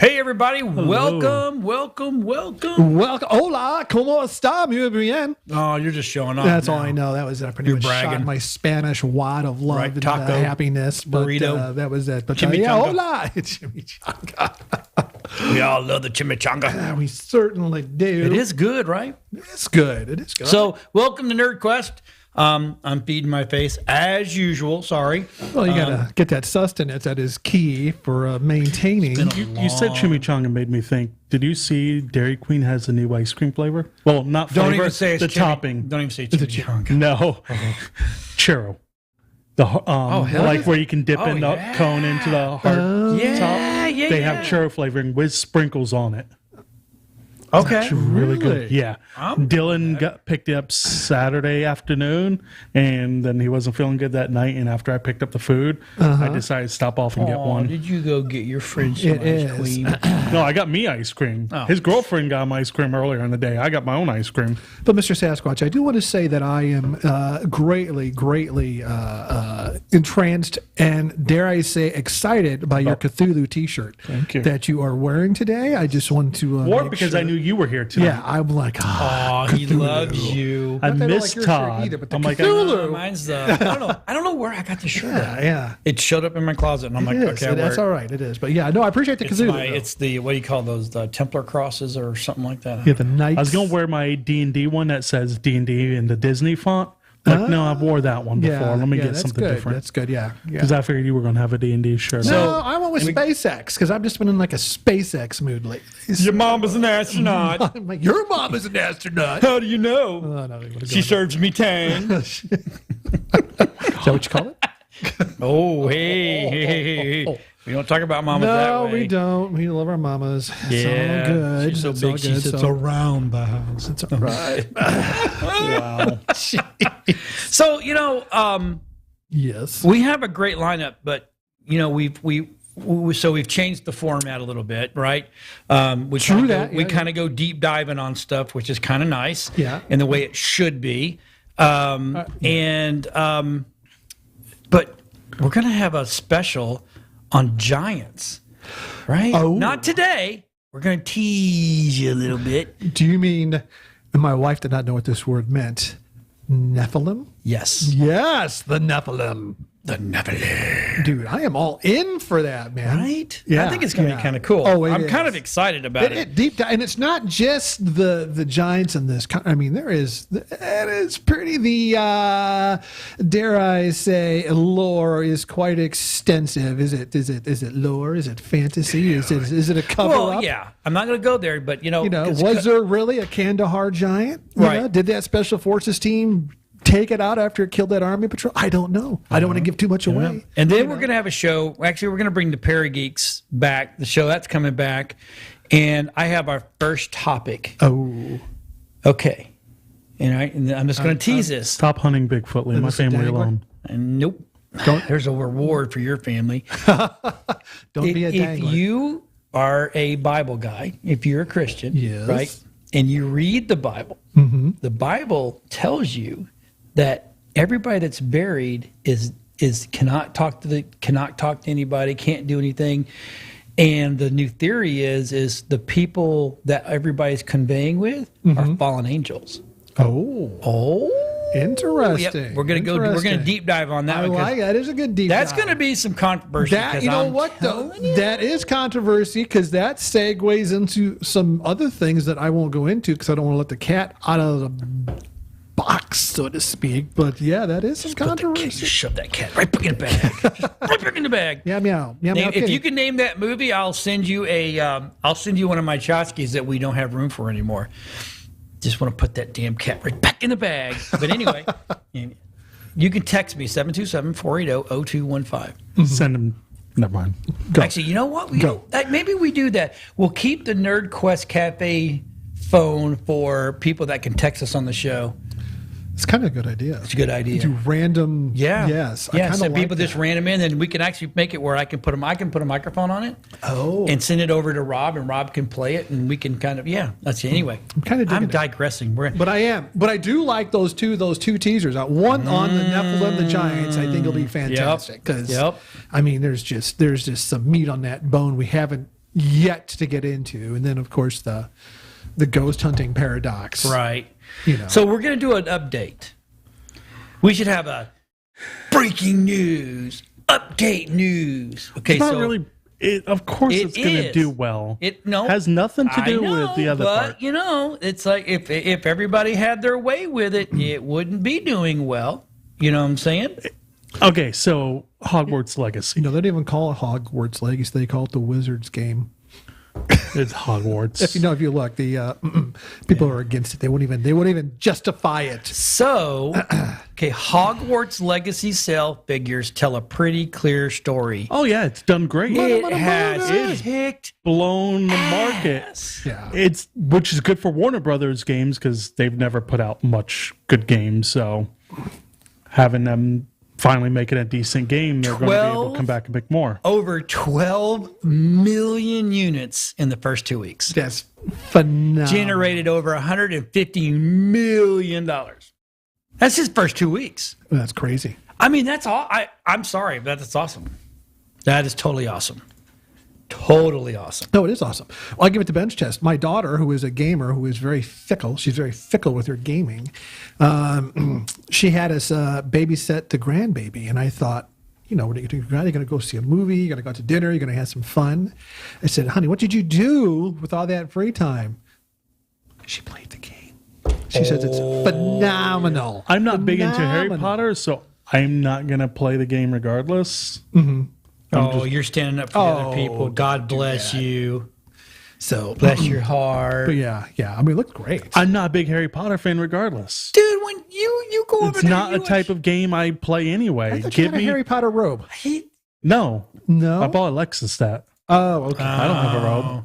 Hey everybody, welcome. Hola, ¿cómo está? Muy bien. Oh, you're just showing off. That's now. all I know. That was pretty You're much bragging. shot my Spanish wad of love Right, and taco, happiness. But burrito, that was it. But chimichanga. hola, chimichanga. We all love the chimichanga. We certainly do. It is good, right? It's good. It is good. So, welcome to NerdQuest. I'm feeding my face as usual. Sorry. Well, you got to get that sustenance. That is key for maintaining. You said chimichanga made me think. Did you see Dairy Queen has a new ice cream flavor? Well, not flavor. Don't even say it's the topping. Don't even say chimichanga. No, churro. The hell like yeah. where you can dip in the cone into the hard top. They have churro flavoring with sprinkles on it. Okay. It's really good. Really? Yeah. Dylan picked it up Saturday afternoon, and then he wasn't feeling good that night. And after I picked up the food, I decided to stop off and get one. Did you go get your friend some ice cream? No, I got me ice cream. Oh. His girlfriend got him ice cream earlier in the day. I got my own ice cream. But Mr. Sasquatch, I do want to say that I am greatly entranced and, dare I say, excited by your Cthulhu T-shirt Thank you. that you are wearing today. I just wanted to Or make because sure. I knew you were here tonight. Yeah, I'm like, Oh, he Cthulhu. loves you. I Not that I don't miss like your shirt Todd. either, but the I'm like, Cthulhu. Mine's I don't know where I got the shirt. at. Yeah, It showed up in my closet, and I'm like, it is. okay, I'll wear That's it. all right. It is. But yeah, no, I appreciate the It's, Cthulhu. my, though. it's the what do you call those? The Templar crosses or something like that. Yeah, the Knights. I was going to wear my D&D one that says D&D in the Disney font. Like, no, I've wore that one before. Let me get that's something good. different. That's good. Yeah. Because I figured you were going to have a D&D shirt. No, I went with SpaceX because I've just been in like a SpaceX mood lately. Your mom was an astronaut. I'm like, your mom is an astronaut. How do you know? Oh, no, what She serves me tang. Is that what you call it? Oh, hey. We don't talk about mamas that No, way. we don't. We love our mamas. It's Yeah, all good. she's so It's big all she good. sits So- around the house. It's all right. Wow. So Yes. we have a great lineup, but we've changed the format a little bit, right? We True kinda that, go, we yeah, kind of go deep diving on stuff, which is kind of nice, Yeah. in the way it should be. But we're gonna have a special on giants, right? Oh. Not today. We're gonna tease you a little bit. Do you mean, and my wife did not know what this word meant, Nephilim? Yes, Yes, the Nephilim. the Nephilim. Dude, I am all in for that, man. Right? Yeah, I think it's going to yeah. be kind of cool. Oh, it I'm kind is. of excited about it. It deep dive, and it's not just the giants in this. I mean, it is pretty. Dare I say, lore is quite extensive. Is it lore? Is it fantasy? Is it a cover Well, up? yeah. I'm not going to go there, but 'cause- Was there really a Kandahar giant? You Right. know, did that special forces team take it out after it killed that army patrol? I don't know. I don't want to give too much away. And then we're going to have a show. Actually, we're going to bring the Perry Geeks back. The show that's coming back, and I have our first topic. Oh, Okay, and I'm just going to tease this. Stop hunting Bigfoot. Leave my Mr. family Dangler? alone. And nope. There's a reward for your family. don't be a If dangler. you are a Bible guy, if you're a Christian, Yes. right, and you read the Bible, the Bible tells you that everybody that's buried is cannot talk to anybody, can't do anything. And the new theory is the people that everybody's conveying with are fallen angels. Oh, interesting. Yep. We're gonna deep dive on that. I because like that. Is a good deep. that's dive. going to be some controversy. That 'cause you know I'm what though, telling you. that is controversy because that segues into some other things that I won't go into because I don't want to let the cat out of the box, so to speak. But yeah, that is some controversy. Shove that cat right back in the bag. Just right back in the bag. Yeah, meow. Yeah, meow. If you can name that movie, I'll send you one of my tchotchkes that we don't have room for anymore. Just want to put that damn cat right back in the bag. But anyway, you can text me 727-480-0215. Send them. Never mind. Actually, you know what? Maybe we do that. We'll keep the NerdQuest Cafe phone for people that can text us on the show. It's kind of a good idea. It's a good idea. Do random. Yeah. Yes. I Yeah. kinda So like people that. just random in, and we can actually make it where I can put a microphone on it. Oh. And send it over to Rob, and Rob can play it, and we can kind of that's it. Anyway. I'm kinda digging it. digressing. But I am. But I do like those two teasers. One on the Nephilim, the Giants. I think will be fantastic because Yep. I mean, there's just some meat on that bone we haven't yet to get into. And then, of course, the ghost hunting paradox. Right. You know. So we're going to do an update. We should have a breaking news, update news. Okay, It's not so really. Of course, it's going to do well. It has nothing to do I know, with the other but, part. You know, it's like if everybody had their way with it, it wouldn't be doing well. You know what I'm saying? Okay, so Hogwarts Legacy. You know, they don't even call it Hogwarts Legacy. They call it the Wizards game. It's Hogwarts. If you look, the people are against it. They won't even justify it. So, okay, Hogwarts Legacy sale figures tell a pretty clear story. Oh yeah, it's done great. It has kicked blown the market. Yeah. Which is good for Warner Brothers games because they've never put out much good games. So having them finally making a decent game, they're going to be able to come back and make more. Over 12 million units in the first 2 weeks. That's phenomenal. Generated over $150 million. That's his first 2 weeks. That's crazy. I mean, that's all. I'm sorry, but that's awesome. That is totally awesome. Totally awesome. No, it is awesome. Well, I give it to bench test. My daughter, who is a gamer, who is very fickle, she's very fickle with her gaming. She had us babysit the grandbaby, and I thought, you know, what are you doing? You're going to go see a movie, you're going to go out to dinner, you're going to have some fun. I said, honey, what did you do with all that free time? She played the game. She says it's phenomenal. I'm not big into Harry Potter, so I'm not going to play the game regardless. Mm-hmm. You're standing up for the other people. God bless you. So bless your heart. But yeah. I mean, it looks great. I'm not a big Harry Potter fan regardless. Dude, when you go over it's there, not a type of game I play anyway. I thought you had a Harry Potter robe. No. I bought Alexis that. Oh, okay. I don't have a robe.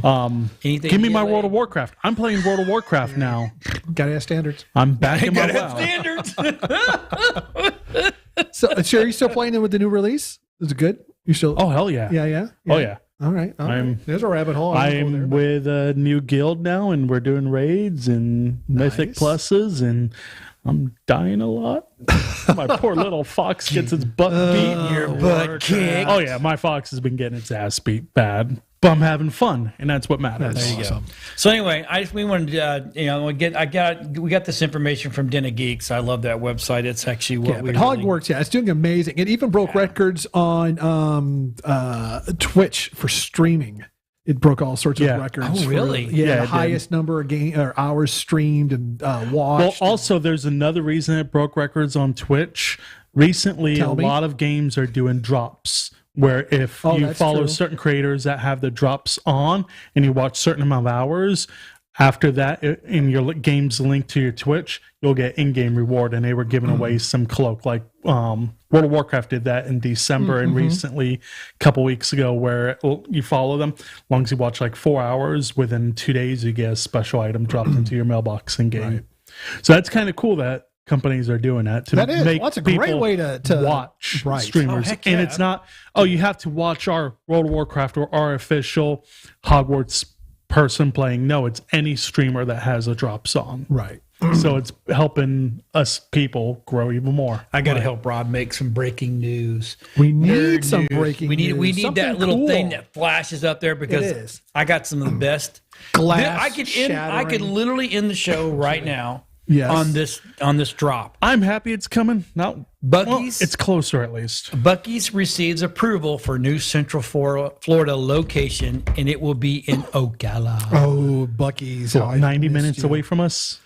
Oh. Give me my World of Warcraft. I'm playing World of Warcraft now. Gotta have standards. I'm back in my have WoW. standards. So, are you still playing it with the new release? Is it good? You still? Oh hell yeah. Yeah. Oh yeah. All right. There's a rabbit hole. I'm with a new guild now, and we're doing raids and mythic pluses, and I'm dying a lot. My poor little fox gets its butt beat. Your butt kicked. Oh yeah, my fox has been getting its ass beat bad, but I'm having fun, and that's what matters. That's There you awesome. go. So anyway, we wanted to, we got this information from Den of Geeks. I love that website. It's actually what we Hogwarts, it's doing amazing. It even broke records on Twitch for streaming. It broke all sorts of records. Oh, really? The highest number of hours streamed and watched. Well, also, there's another reason it broke records on Twitch. Recently, a lot of games are doing drops, where if you follow certain creators that have the drops on and you watch a certain amount of hours, after that, in your game's linked to your Twitch, you'll get in-game reward. And they were giving away some cloak. Like World of Warcraft did that in December, and recently, a couple weeks ago, where you follow them. As long as you watch like 4 hours, within 2 days, you get a special item dropped into your mailbox in-game. Right. So that's kind of cool that companies are doing that to make that's a great way to watch streamers. And it's not, you have to watch our World of Warcraft or our official Hogwarts person playing. No, it's any streamer that has a drop song. Right. So it's helping us people grow even more. I got to help Rob make some breaking news. We need some breaking news. We need that little thing that flashes up there, because I got some of the best glass. I could literally end the show right now. Yes. On this drop. I'm happy it's coming. Now, Buc-ee's, it's closer at least. Buc-ee's receives approval for new Central Florida location, and it will be in Ocala. Oh, Buc-ee's. 90 minutes away from us.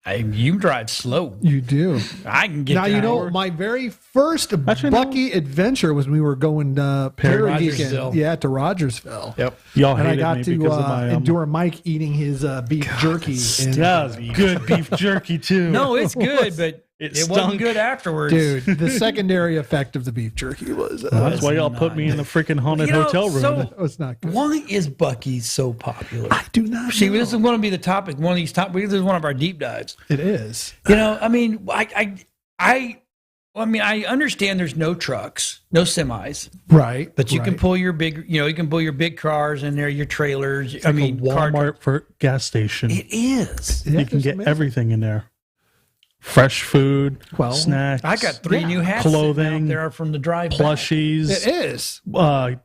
You drive slow. You do. I can get now. You know, my very first Buc-ee adventure was when we were going Rogersville. to Rogersville. Yep. Y'all and I hated got me to because of my endure Mike eating his beef jerky. Good beef jerky too. No, it's good, but it wasn't good afterwards. Dude, the secondary effect of the beef jerky was... that's why y'all put me in the freaking haunted hotel room. That was not good. Why is Buc-ee's so popular? I do not know. See, this is going to be the topic, one of these this is one of our deep dives. It is. You know, I mean, I understand there's no trucks, no semis. Right. But you can pull your big cars in there, your trailers. It's like a Walmart for gas station. It is. You can get everything in there. fresh food, snacks. I got 3 new hats clothing. There are from the drive plushies. It is.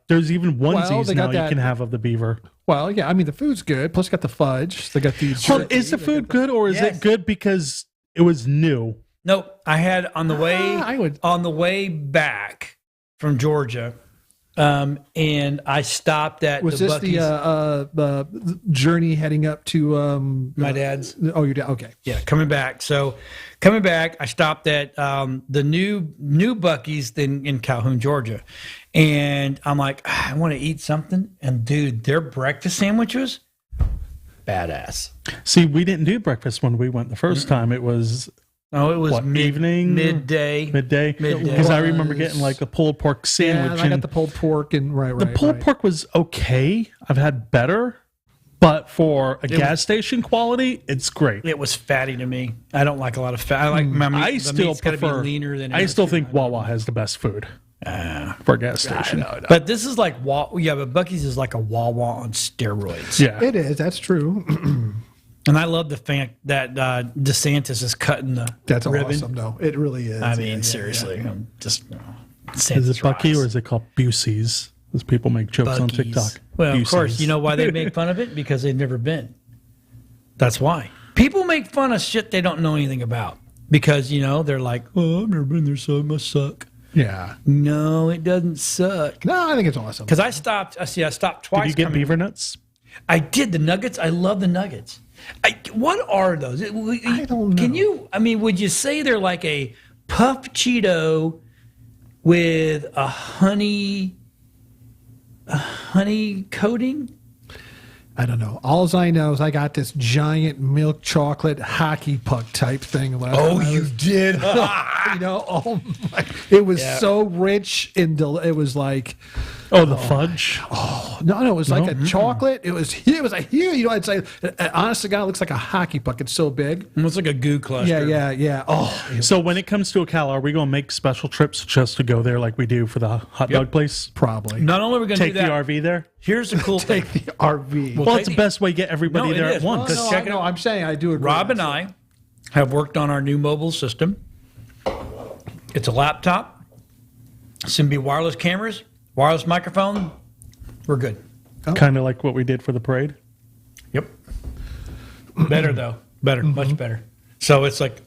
There's even onesies now that, you can have of the beaver. Well, yeah, I mean the food's good. Plus, you got the fudge. They got these. Is the food good, or is it good because it was new? Nope. I had on the way back from Georgia. And I stopped at was the this Buc-ee's. the journey heading up to my dad's? Oh, your dad. Okay, yeah, coming back. So coming back, I stopped at the new Buc-ee's in Calhoun, Georgia, and I'm like, I want to eat something. And dude, their breakfast sandwiches, badass. See, we didn't do breakfast when we went the first time. It was. Oh, it was evening, midday. Because I remember getting like a pulled pork sandwich. Yeah, I got the pulled pork and the pulled pork was okay. I've had better, but for gas station quality, it's great. It was fatty to me. I don't like a lot of fat. I like my meat. I still prefer. Be leaner than I still think Wawa has the best food for a gas station. No. But this is like but Buc-ee's is like a Wawa on steroids. Yeah, it is. That's true. And I love the fact that DeSantis is cutting the ribbon. Awesome, though. It really is. I mean, seriously. I'm just, is it Buc-ee or is it called Busey's? As people make jokes on TikTok. Well, Busey's. Of course, you know why they make fun of it? Because they've never been. That's why. People make fun of shit they don't know anything about. Because, they're like, oh, I've never been there, so it must suck. Yeah. No, it doesn't suck. No, I think it's awesome. Because I stopped twice. Did you get beaver nuts? I did. The nuggets. I love the nuggets. What are those? I don't know. Would you say they're like a puff Cheeto with a honey coating? I don't know. All I know is I got this giant milk chocolate hockey puck type thing. You did? It was so rich and it was like... the fudge? No, it was like a chocolate. It was a huge, I'd say, honest to God, it looks like a hockey puck. It's so big. Almost like a goo cluster. Yeah. Oh. So when it comes to Ocala, are we going to make special trips just to go there like we do for the hot dog place? Probably. Not only are we going to take the RV there? Here's the cool thing. Take the RV. Well, it's the best way to get everybody there at once. I'm saying I do agree. Rob and I have worked on our new mobile system. It's a laptop. Soon be wireless cameras, wireless microphone. We're good. Kind of like what we did for the parade. Yep. Better though. Better. Much better. So it's like,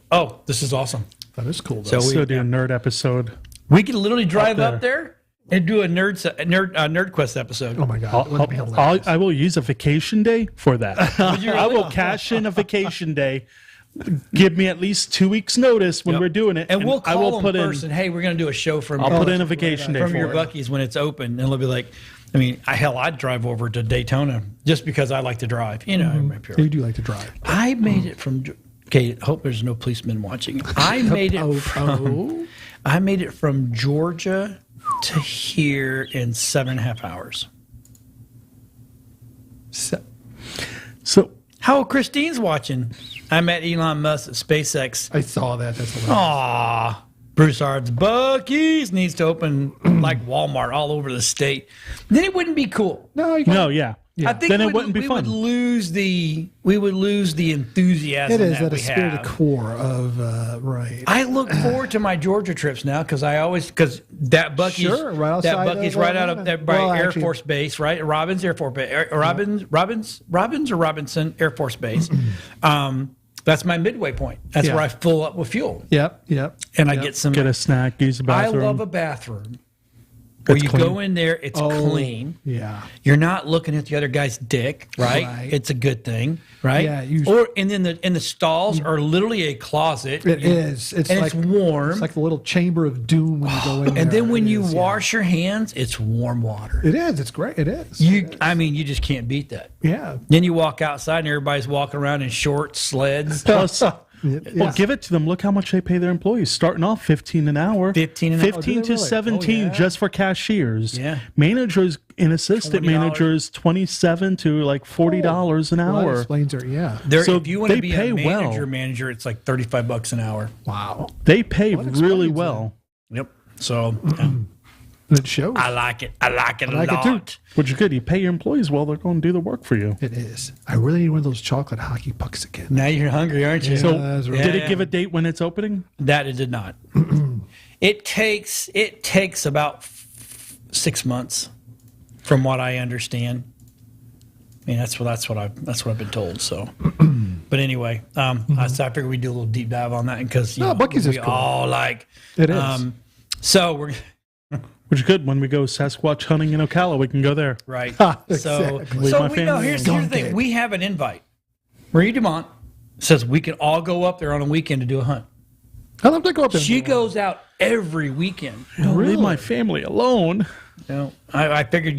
this is awesome. That is cool. Though. So we do a nerd episode. We could literally drive up there and do a NerdQuest episode. Oh my God! I will use a vacation day for that. I will cash in a vacation day. Give me at least 2 weeks notice when we're doing it, and we'll call I will them first. And hey, we're going to do a show from. I'll put in a vacation day from your Buc-ee's when it's open, and they'll be like, I'd drive over to Daytona just because I like to drive. You do like to drive. I made it from. Okay, hope there's no policemen watching. I made it from Georgia to here in 7.5 hours. So how Christine's watching. I met Elon Musk at SpaceX. I saw that. That's hilarious. Aw. Bruce Hard's Buc-ee's needs to open like Walmart all over the state. Then it wouldn't be cool. Yeah. I think then it wouldn't be fun. We would lose the enthusiasm. It is that a spirit core of right. I look forward to my Georgia trips now because that Buc-ee's right out of that Air Force Base, right? Robbins Air Force Base, Robbins or Robinson Air Force Base. That's my midway point. That's where I fill up with fuel. Yep. And I get a snack, use a bathroom. I love a bathroom. Where you go in there, it's clean. Yeah. You're not looking at the other guy's dick, right? It's a good thing, right? Yeah. And then the stalls are literally a closet. It is. It's warm. It's like the little chamber of doom when you go in there. And then when you wash your hands, it's warm water. It is. It's great. It is. You just can't beat that. Yeah. Then you walk outside and everybody's walking around in shorts, sleds. Plus, well, give it to them. Look how much they pay their employees. Starting off $15 an hour. 15 to really? 17 just for cashiers. Yeah. Managers and assistant managers, $27 to like $40 an hour. Well, that explains it. So if you want to be pay a manager, it's like $35 an hour. Wow. They pay really well. Yep. So And it shows. I like it. I like it a like it lot. too. Which is good. You pay your employees well, they're going to do the work for you. It is. I really need one of those chocolate hockey pucks again. Now you're hungry, aren't you? So, that's right. did it give a date when it's opening? That it did not. It takes about 6 months, from what I understand. I mean, that's what I've been told. So, but anyway, I figured we'd do a little deep dive on that because Buc-ee's is we cool. all like It is. So we're Which is good. When we go Sasquatch hunting in Ocala, we can go there. right. Exactly. So my we family know. Here's the Don't thing: get- we have an invite. Marie Dumont says we can all go up there on a weekend to do a hunt. I'd love to go up there. She goes out every weekend. Don't leave my family alone. No, I figured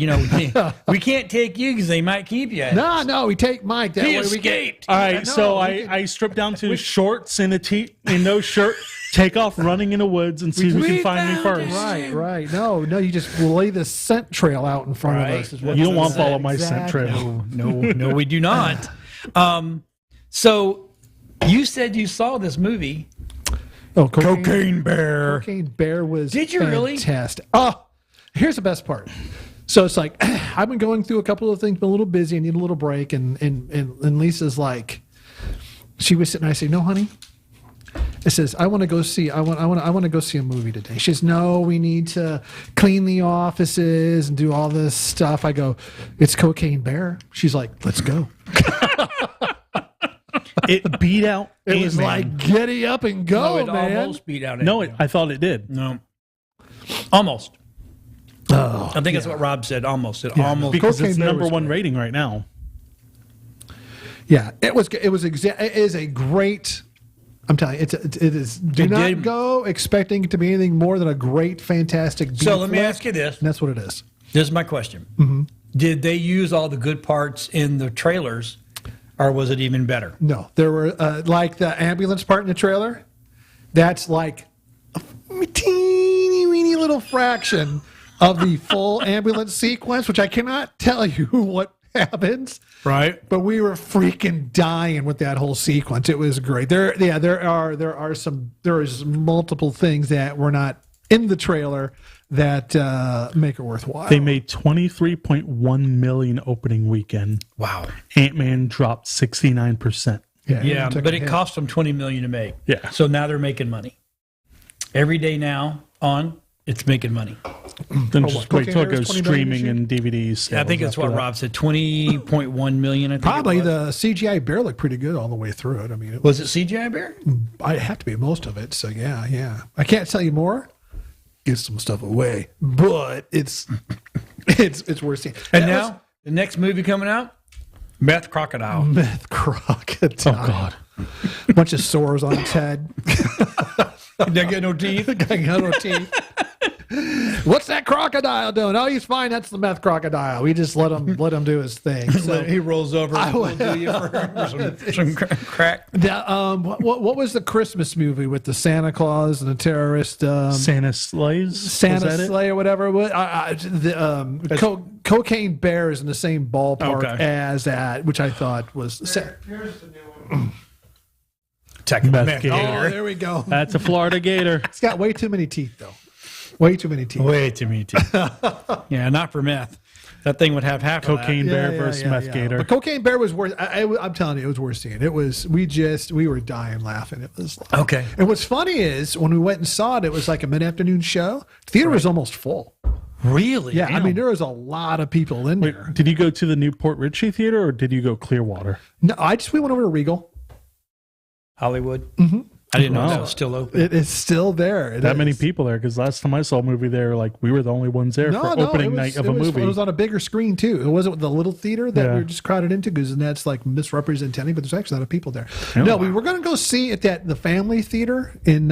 we can't take you because they might keep you. No, we take Mike. That He way escaped. All right, no, so we I strip down to shorts and and no shirt, take off running in the woods and see who can find me found first. it. Right. No, you just lay the scent trail out in front Right. of us. Is what You don't it want to said. follow my scent trail. No, we do not. So you said you saw this movie, Oh, Cocaine Bear. Cocaine Bear was Did you really? fantastic. Oh, here's the best part. So it's like I've been going through a couple of things, been a little busy, I need a little break, and Lisa's like, she was sitting. I say, no, honey. It says I want to go see. I want to go see a movie today. She says, no, we need to clean the offices and do all this stuff. I go, it's Cocaine Bear. She's like, let's go. It beat out. It was like, giddy up and go, it man. almost beat out. No, Ant-Man. I thought it did. No, almost. Oh, I think that's what Rob said. Almost. It almost. Because Cocaine it's Bear number was one great. rating right now. yeah, it is a great. I'm telling you, it is. Do It not did. go expecting it to be anything more than a great, fantastic. So B let me flick, ask you this. and that's what it is. This is my question. Did they use all the good parts in the trailers, or was it even better? No, there were like the ambulance part in the trailer. That's like a teeny weeny little fraction of the full ambulance sequence, which I cannot tell you what happens. Right. But we were freaking dying with that whole sequence. It was great. There is multiple things that were not in the trailer that make it worthwhile. They made 23.1 million opening weekend. Wow. Ant-Man dropped 69%. Yeah, took but a it hit. cost them $20 million to make. Yeah. So now they're making money. Every day now on, it's making money. Then just wait till it Cocaine Bear's goes 20 million streaming this and DVDs. I think sales that's what after that. Rob said. 20.1 million. I think Probably it was. the CGI bear looked pretty good all the way through it. I mean, Was it CGI Bear? I have to be most of it. So yeah. I can't tell you more. Give some stuff away, but it's worth seeing. And That now the next movie coming out, Meth Crocodile. was Meth Crocodile. Oh, God. Bunch of sores on its head. Did I get no teeth? Guy got no teeth. What's that crocodile doing? Oh, he's fine. That's the Meth Crocodile. We just let him do his thing. So He rolls over. I And will do you for some crack. what was the Christmas movie with the Santa Claus and the terrorist? Santa Slays? Was Santa that it? Sleigh or whatever. Cocaine Bear is in the same ballpark Okay. as that, which I thought was. Here's the new one. Meth Gator. Oh, there we go. That's a Florida Gator. It's got way too many teeth, though. Way too many teeth. Way too many teeth. Yeah, not for meth. That thing would have half Cocaine of Bear versus Meth Gator. But Cocaine Bear was worth. I'm telling you, it was worth seeing. It was. We were dying laughing. It was. Like, Okay. And what's funny is when we went and saw it, it was like a mid-afternoon show. The theater was almost full. that. Really? Yeah, I Damn. mean there was a lot of people in Wait, there. did you go to the new Port Richey Theater or did you go Clearwater? No, we went over to Regal. Hollywood? Mm-hmm. I didn't know Wow. that was still open. It is still there. It That many is. people there? Because last time I saw a movie there, like we were the only ones there for opening night of a movie. It was on a bigger screen too. It wasn't the little theater that Yeah. we were just crowded into because that's like misrepresenting, but there's actually a lot of people there. Oh, no, wow. we were going to go see it at the Family Theater in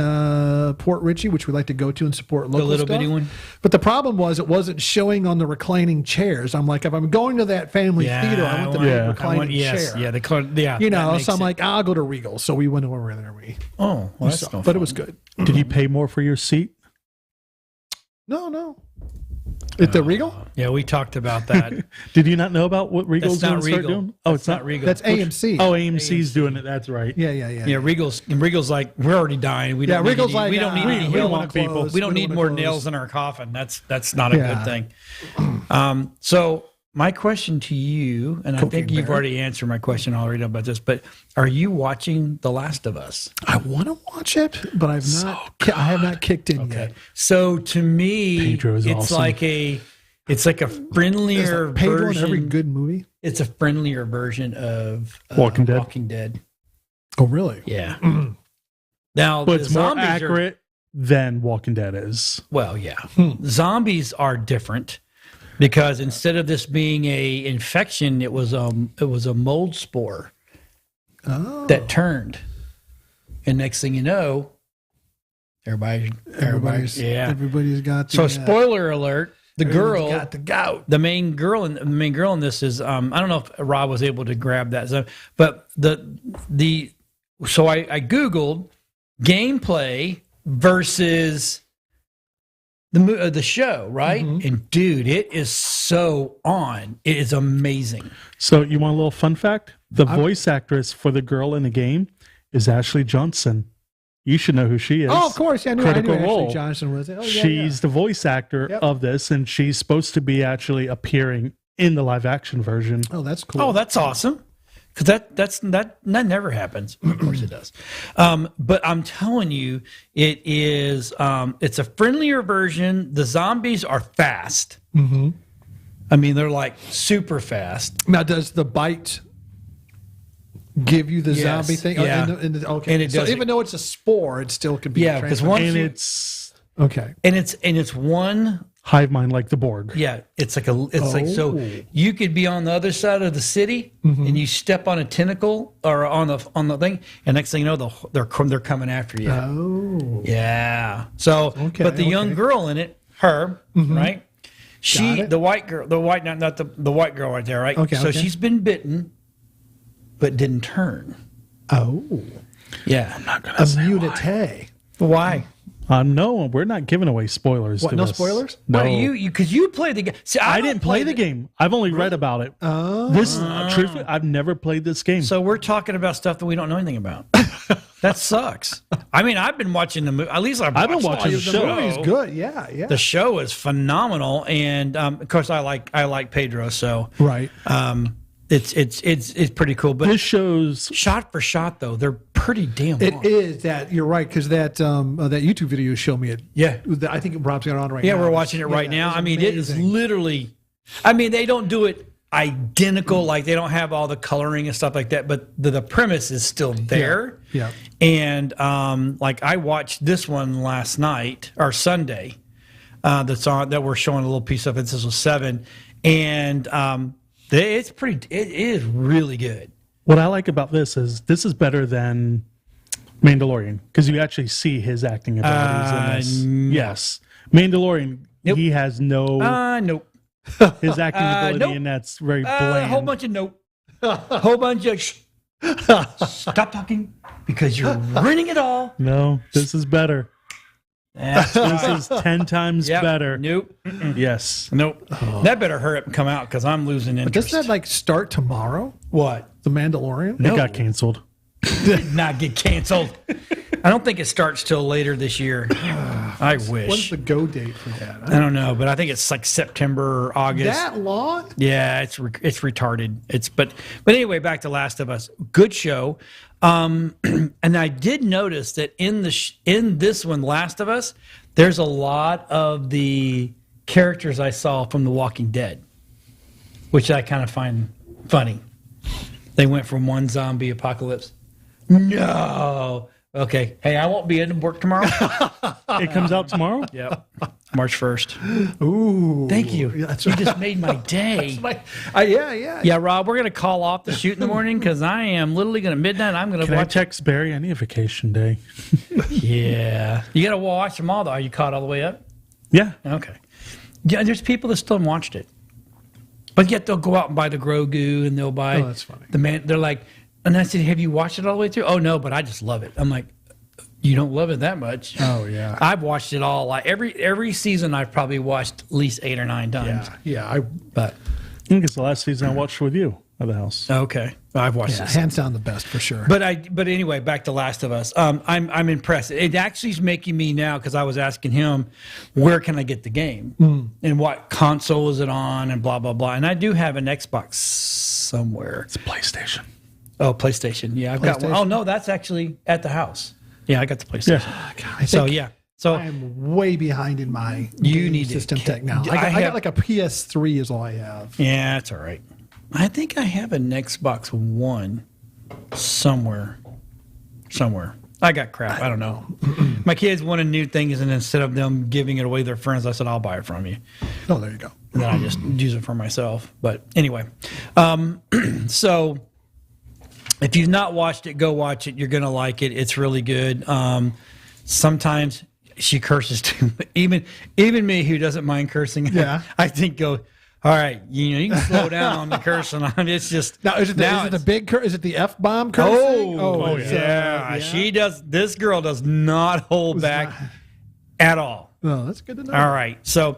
Port Richey, which we like to go to and support local little stuff. bitty one? But the problem was it wasn't showing on the reclining chairs. I'm like, if I'm going to that Family Theater, I want the big reclining chair. Yeah, You know, that makes so I'm it- like, I'll go to Regal. So we went over there. oh, well, that's no But fun. it was good. Did you pay more for your seat? No. At the Regal? Yeah, we talked about that. Did you not know about what Regal's That's not going to start Regal. doing? Oh, it's not Regal. That's AMC. Oh, AMC's doing it. That's right. Yeah. Regal's like, we're already dying. We don't need Regal's any, like, we don't need any we help. want people. We don't need more nails in our coffin. That's not a good thing. So my question to you, and I think you've already answered my question already about this, but are you watching The Last of Us? I want to watch it, but I have not kicked in yet. So to me, Pedro's it's awesome. it's like a friendlier Pedro version. in every good movie. It's a friendlier version of Walking Dead. Walking Dead. Oh, really? Yeah. Now, But the it's more zombies accurate than Walking Dead is. Well, yeah. Zombies are different because instead of this being a infection, it was a mold spore that turned, and next thing you know, everybody's got. So, spoiler alert: the girl got the gout. The main girl in this is I don't know if Rob was able to grab that, but so I googled gameplay versus the show, right? And dude, it is so on. It is amazing. So you want a little fun fact? The voice actress for the girl in the game is Ashley Johnson. You should know who she is. Oh, of course. Yeah, I knew Critical Role. Ashley Johnson was it. Oh, yeah, She's the voice actor of this, and she's supposed to be actually appearing in the live action version. Oh, that's cool. Oh, that's awesome. Because that never happens. Of course it does. But I'm telling you, it's a friendlier version. The zombies are fast. I mean, they're like super fast. Now, does the bite give you the zombie thing? Yeah. Okay. And it so does even though it's a spore, it still can be. Yeah, because once And you, it's okay. and it's one. hive mind like the Borg. Yeah, it's like so you could be on the other side of the city and you step on a tentacle or on the thing, and next thing you know they're coming after you. Oh. Yeah. So, but the young girl in it, her, right? The white girl, not the white girl right there, right? Okay. So she's been bitten, but didn't turn. Oh. Yeah. I'm not gonna say Immunity. Why? No, we're not giving away spoilers. What, to no this. spoilers? No, Because you played the game. See, I didn't play the game. I've only read about it. Truthfully, I've never played this game. So we're talking about stuff that we don't know anything about. That sucks. I mean, I've been watching the movie. At least I've been watching the show. The movie's good. Yeah. The show is phenomenal, and of course, I like Pedro. So Right. It's pretty cool. But this shows shot for shot, though, they're pretty damn. It long. is that you're right because that YouTube video showed me it. Yeah. I think Rob's got it on right now. Yeah, we're watching it right now. I mean, it is literally. I mean, they don't do it identical, like they don't have all the coloring and stuff like that, but the premise is still there. Yeah. And like I watched this one last night or Sunday, that's on that we're showing a little piece of it. This was 7, and it's pretty. It is really good. what I like about this is better than Mandalorian because you actually see his acting abilities in this. Yes, Mandalorian. Nope. He has no Nope. his acting ability, nope. and that's very A bland. whole bunch of nope. A whole bunch of stop talking because you're ruining it all. No, this is better. That's This right. is 10 times better. Nope. Yes. Nope. That better hurry up and come out because I'm losing But interest. doesn't that start tomorrow? What? The Mandalorian? It got canceled. Did not get canceled. I don't think it starts till later this year. I wish. What's the go date for that? I don't know, but I think it's like September or August. That long? Yeah, it's retarded. But anyway, back to Last of Us. Good show. And I did notice that in this one, Last of Us, there's a lot of the characters I saw from The Walking Dead, which I kind of find funny. They went from one zombie apocalypse. No. Okay. Hey, I won't be in work tomorrow. It comes out tomorrow? Yep. March 1st. Ooh. Thank you. That's You right. just made my day. Yeah. Yeah, Rob, we're going to call off the shoot in the morning because I am literally going to midnight. I'm going to Can I watch. text Barry? I need a vacation day. Yeah. You got to watch them all, though. Are you caught all the way up? Yeah. Okay. Yeah, there's people that still haven't watched it. But yet they'll go out and buy the Grogu and they'll buy Oh, that's funny. the man. They're like, and I said, have you watched it all the way through? Oh, no, but I just love it. I'm like, You don't love it that much. Oh yeah, I've watched it all. Like every season, I've probably watched at least 8 or 9 times. yeah. But I think it's the last season I watched with you at the house. okay, I've watched it. Hands down the best for sure. But anyway, back to Last of Us. I'm impressed. It actually is making me now, because I was asking him, where can I get the game and what console is it on and blah blah blah. And I do have an Xbox somewhere. It's a PlayStation. Oh, PlayStation. Yeah, I've got one. Oh no, that's actually at the house. Yeah, I got the PlayStation. Yeah. God, So yeah. So I'm way behind in my You need system to- tech now. I I have- got like a PS3 is all I have. yeah, it's all right. I think I have an Xbox One somewhere. I got crap. I don't know. My kids wanted new things, and instead of them giving it away to their friends, I said, I'll buy it from you. Oh, there you go. And then I just use it for myself. But anyway, so if you've not watched it, go watch it. You're going to like it. It's really good. Sometimes she curses too. Even me, who doesn't mind cursing, Yeah. I think go, all right, you can slow down on the cursing. It's just Now is it the big is it the F bomb cursing? It's, yeah. She does. This girl does not hold back at all. Oh, that's good to know. All right, so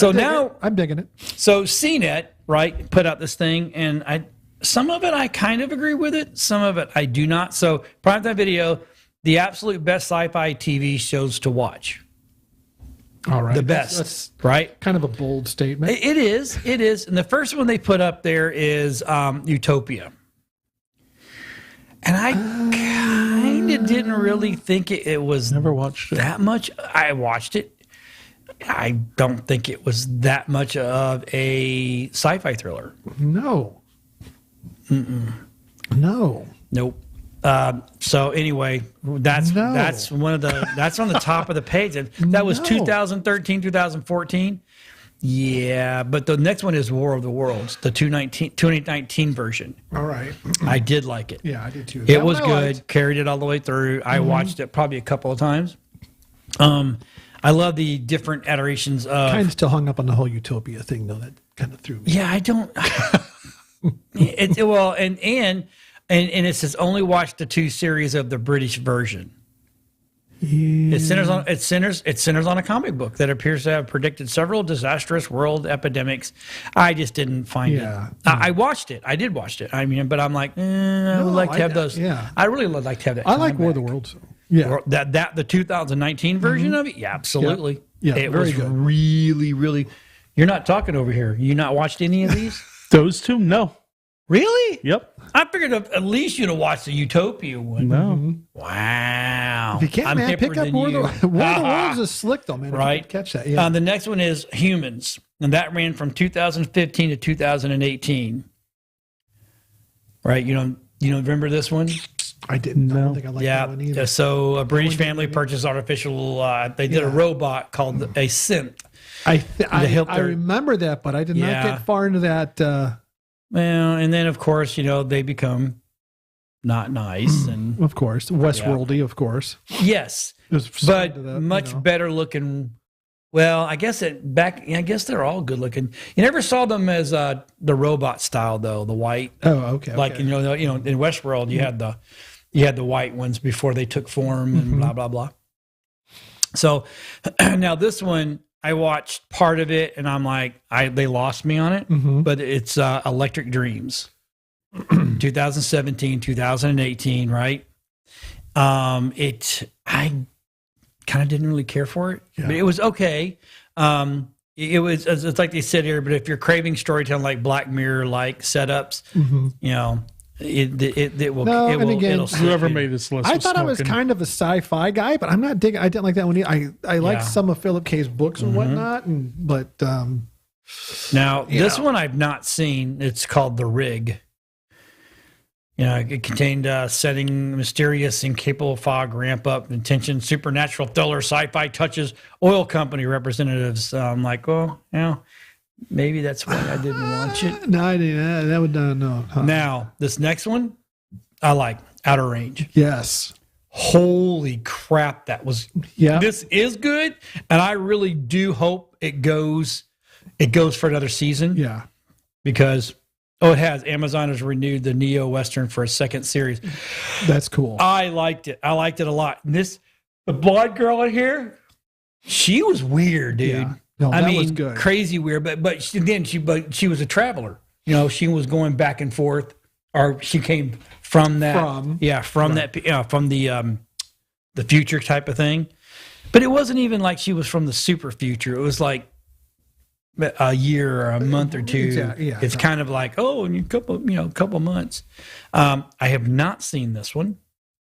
now I'm digging it. so CNET, right, put out this thing, and some of it I kind of agree with it, some of it I do not. So Primetime Video, the absolute best sci-fi TV shows to watch. All right, The best, That's right? kind of a bold statement. It is. And the first one they put up there is Utopia. And I kind of didn't really think it was Never watched it. that much. I watched it. I don't think it was that much of a sci-fi thriller. No. No. Nope. So anyway, that's No. that's on the top of the page. That was No. 2013, 2014. Yeah, but the next one is War of the Worlds, the 2019 version. All right. I did like it. Yeah, I did too. It That was one I good. liked. Carried it all the way through. I watched it probably a couple of times. I love the different iterations of. Kind of still hung up on the whole Utopia thing though. That kind of threw me. Yeah, I don't. And it says only watch the 2 series of the British version. Yeah. It centers on a comic book that appears to have predicted several disastrous world epidemics. I just didn't find it. I watched it. I did watch it. I mean, but I'm like, I would like to have those. Yeah. I really would like to have that. I like time War of the back. Worlds. So. Yeah. Or the 2019 version of it. Yeah, absolutely. Yeah, it very was good. really, really. You're not talking over here. You not watched any of these? Those two? No. Really? Yep. I figured at least you'd have watched the Utopia one. No. Wow. If you can't, I'm man, hipper pick up than War of you. the Worlds is slick though, man. If you Right. can catch that. Yeah. The next one is Humans, and that ran from 2015 to 2018. Right? You don't remember this one? I didn't. I don't No. think I liked that one either. So a British family purchased artificial. They did a robot called a synth. I help their- remember that, but I did not Yeah. get far into that. Well, and then of course, they become not nice, and Of course, Westworldy, of course. yes, It was but to that, much better looking. Well, I guess I guess they're all good looking. You never saw them as the robot style though, the white. Oh, okay. Like okay. in Westworld, you had the white ones before they took form and blah blah blah. So now this one, I watched part of it and I'm like, they lost me on it. But it's Electric Dreams, 2017, 2018, right? I kind of didn't really care for it, but it was okay. It's like they said here, but if you're craving storytelling like Black Mirror like setups, it will. No, it and will. again, It'll slip Whoever you. made this list I was thought I was smoking. kind of a sci-fi guy, but I'm not digging. I didn't like that one either. I liked Yeah. some of Philip K's books and whatnot, but Now this one I've not seen. It's called The Rig. It contained setting mysterious, incapable fog, ramp up, intention, supernatural thriller, sci-fi touches, oil company representatives. I'm like, maybe that's why I didn't watch it. no, I didn't. That would no. Huh. Now, this next one, I like Outer Range. Yes. Holy crap, that was Yeah. This is good, and I really do hope it goes for another season. Yeah. Because it has. Amazon has renewed the Neo Western for a second series. That's cool. I liked it. I liked it a lot. And the blonde girl in here, she was weird, dude. Yeah. No, that was good. Crazy weird. But she was a traveler. You know, she was going back and forth, or she came from that. From the future type of thing. But it wasn't even like she was from the super future. It was like a year or a month or two. It's kind of like, in a couple months. I have not seen this one,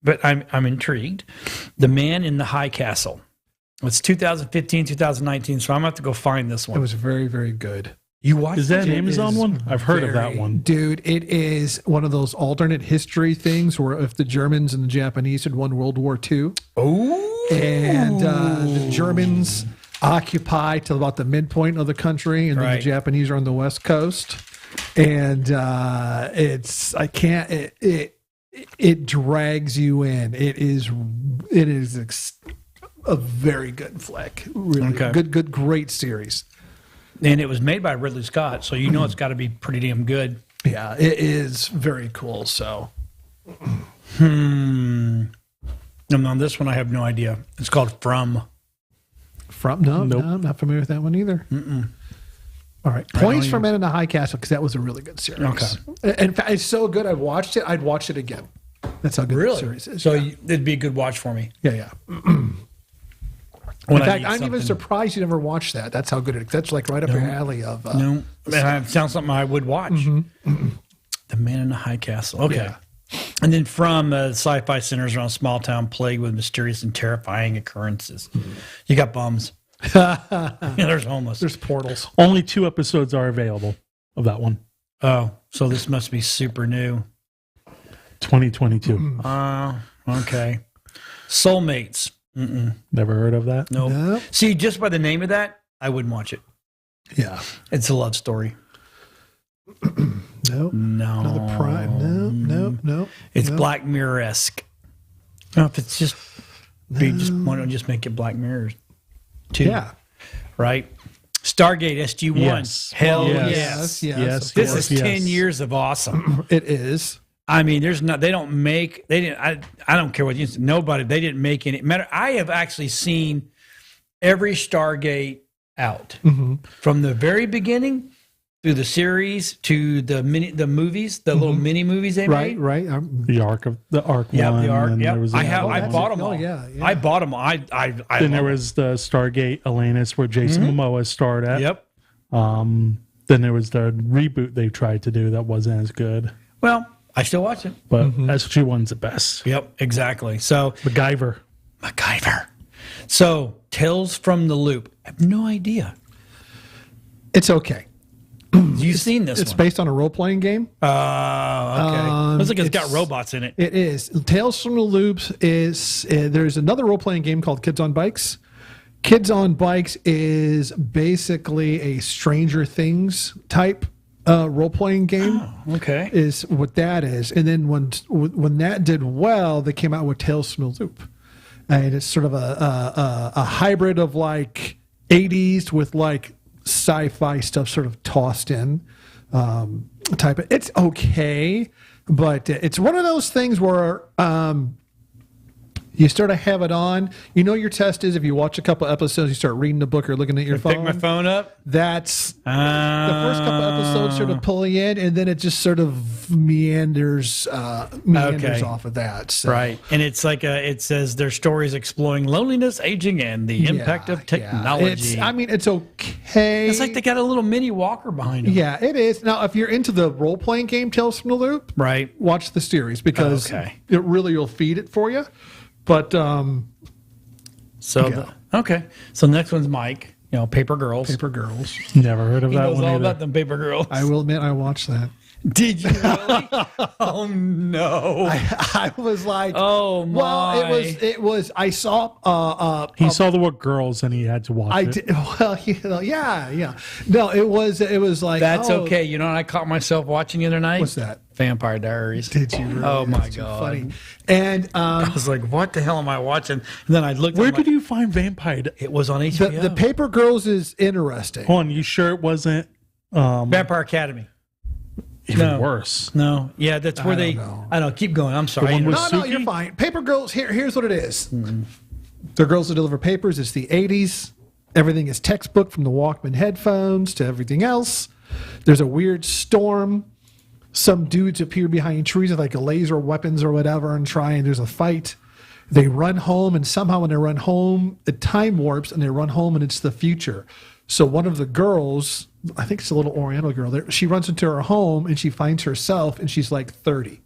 but I'm intrigued. The Man in the High Castle. It's 2015, 2019, so I'm going to have to go find this one. It was very, very good. You watched Is that an Amazon one? I've heard of that one. Dude, it is one of those alternate history things where if the Germans and the Japanese had won World War II. Oh. And the Germans occupy till about the midpoint of the country, and then the Japanese are on the West Coast. And it drags you in. It is a very good flick. Really good, great series. And it was made by Ridley Scott, so you know it's got to be pretty damn good. Yeah, it is very cool. So, on this one, I have no idea. It's called From. No, nope. No, I'm not familiar with that one either. Mm-mm. All right, points for Men in the High Castle because that was a really good series. Okay, in fact, it's so good. I watched it. I'd watch it again. That's how good the series is. So it'd be a good watch for me. Yeah. In fact, I'm even surprised you never watched that. That's how good it is. That's like right up your alley of. No, it sounds something I would watch. The Man in the High Castle. Okay. Yeah. And then From Sci-Fi centers around a small town plagued with mysterious and terrifying occurrences. You got bums. There's homeless. There's portals. Only 2 episodes are available of that one. Oh, so this must be super new. 2022. Okay. Soulmates. Never heard of that? Nope. See, just by the name of that, I wouldn't watch it. Yeah. It's a love story. Nope. No. Another Prime. No. It's Black Mirror-esque. No, if it's just why don't just make it Black Mirror 2? Yeah. Right? Stargate SG-1. Yes. Hell yes. This is 10 years of awesome. It is. I mean, I don't care what you say. They didn't make any matter. I have actually seen every Stargate out from the very beginning through the series to the movies, the little mini movies they made. Right. The Ark one. The Ark. I bought them all. Yeah. I bought them all. Then there was the Stargate Atlantis where Jason Momoa starred at. Yep. Then there was the reboot they tried to do that wasn't as good. Well, I still watch it. But SG-1's the best. Yep, exactly. So MacGyver. So Tales from the Loop. I have no idea. It's okay. You've seen this It's one. based on a role-playing game. Okay. Looks like it's got robots in it. It is. Tales from the Loops is... there's another role-playing game called Kids on Bikes. Kids on Bikes is basically a Stranger Things type role-playing game. Oh, okay. Is what that is. And then when that did well, they came out with Tales from the Loop. And it's sort of a hybrid of like 80s with like sci-fi stuff sort of tossed in type of. It's okay, but it's one of those things where you sort of have it on. You know, your test is if you watch a couple episodes, you start reading the book or looking at your phone. Pick my phone up. That's the first couple episodes sort of pull you in, and then it just sort of meanders off of that. So. Right, and it's like it says their stories exploring loneliness, aging, and the impact of technology. It's okay. It's like they got a little mini walker behind them. Yeah, it is. Now, if you're into the role playing game Tales from the Loop, right, watch the series because it really will feed it for you. But so the next one's Mike. You know, Paper Girls. Never heard of He that knows one all either. about them Paper Girls. I will admit I watched that. Did you really? Oh no! I was like, oh my! Well, it was. I saw. He saw the word girls and he had to watch it. Did. Well, yeah. No, it was like that's okay. You know what I caught myself watching the other night? What's that? Vampire Diaries. Did you? Really? Oh my That's god! Funny. And I was like, "What the hell am I watching?" And then I looked. Where did you find Vampire? It was on HBO. The Paper Girls is interesting. Hold on, you sure it wasn't Vampire Academy? Even worse. No. Yeah, that's where I don't know. Keep going. I'm sorry. No, you're fine. Paper Girls. Here's what it is. The girls that deliver papers. It's the 80s. Everything is textbook from the Walkman headphones to everything else. There's a weird storm. Some dudes appear behind trees with like a laser weapons or whatever and there's a fight. They run home, and somehow when they run home, it time warps and they run home and it's the future. So one of the girls, I think it's a little Oriental girl there, she runs into her home and she finds herself and she's like 30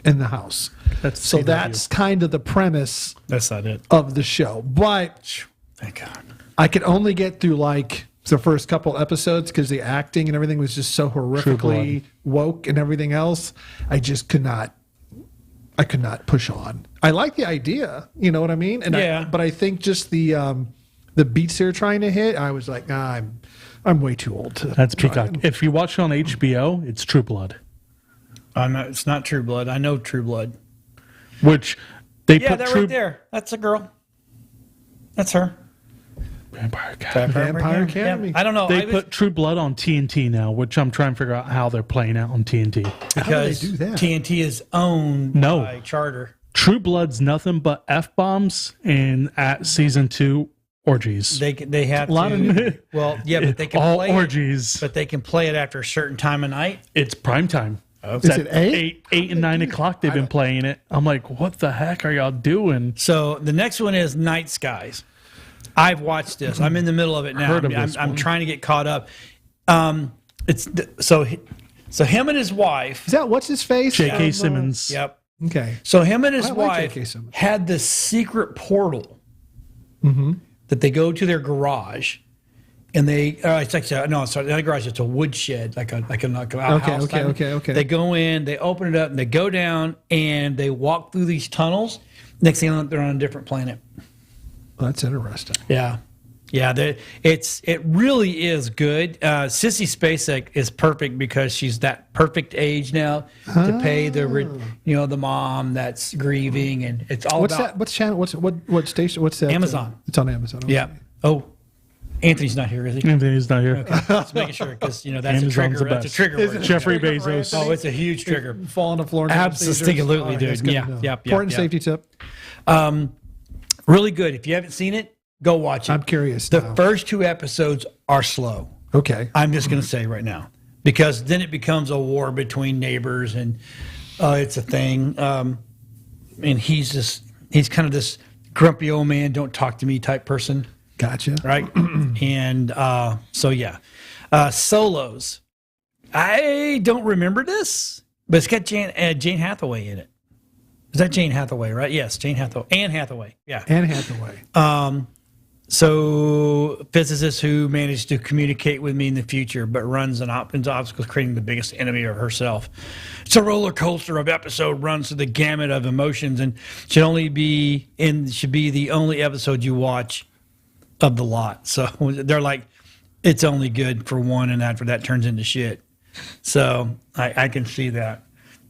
in the house. That's kind of the premise. That's not it. Of the show. But thank God. I could only get through like the first couple episodes because the acting and everything was just so horrifically woke and everything else. I just could not push on. I like the idea, you know what I mean? And but I think just the beats they're trying to hit, I was like, I'm way too old to. That's Peacock. If you watch it on HBO, it's True Blood. It's not True Blood. I know True Blood. Which they put that right there. That's a girl. That's her. Vampire Academy. Vampire Academy. Yeah. I don't know. They put True Blood on TNT now, which I'm trying to figure out how they're playing out on TNT. Because how do they do that? TNT is owned by Charter. True Blood's nothing but F-bombs, and at season 2, orgies. They have a lot of new. Well, yeah, but they can all play orgies. But they can play it after a certain time of night. It's prime time. Is it 8? 8 and 9 o'clock they've been playing it. I'm like, what the heck are y'all doing? So the next one is Night Skies. I've watched this. I'm in the middle of it now. I'm trying to get caught up. So him and his wife. Is that what's his face? J.K. Simmons. Yep. Okay. So him and his wife had this secret portal that they go to their garage, and they it's like not a garage. It's a woodshed, like a outhouse. Okay. They go in, they open it up, and they go down, and they walk through these tunnels. Next thing they're on a different planet. Well, that's interesting. Yeah. It really is good. Sissy Spacek is perfect because she's that perfect age now to pay the mom that's grieving, and it's all what's about that? What's channel? What station? What's that? Amazon. It's on Amazon. Okay. Yeah. Oh, Anthony's not here, is he? Anthony's not here. Okay. Just making sure because that's Amazon's a trigger. the That's a best. trigger. Word. Jeffrey Bezos. Oh, it's a huge trigger. Fall on the floor. Absolutely, dude. Yeah. Important safety tip. Really good. If you haven't seen it, go watch it. I'm curious. The first 2 episodes are slow. Okay. I'm just going to say right now, because then it becomes a war between neighbors, and it's a thing. And he's kind of this grumpy old man, don't talk to me type person. Gotcha. Right. And Solos. I don't remember this, but it's got Jane Hathaway in it. Is that Jane Hathaway, right? Yes, Jane Hathaway. Anne Hathaway. Yeah. Anne Hathaway. So physicist who managed to communicate with me in the future, but runs into obstacles, creating the biggest enemy of herself. It's a roller coaster of episode, runs through the gamut of emotions, and should be the only episode you watch of the lot. So they're like, it's only good for one, and after that turns into shit. So I can see that.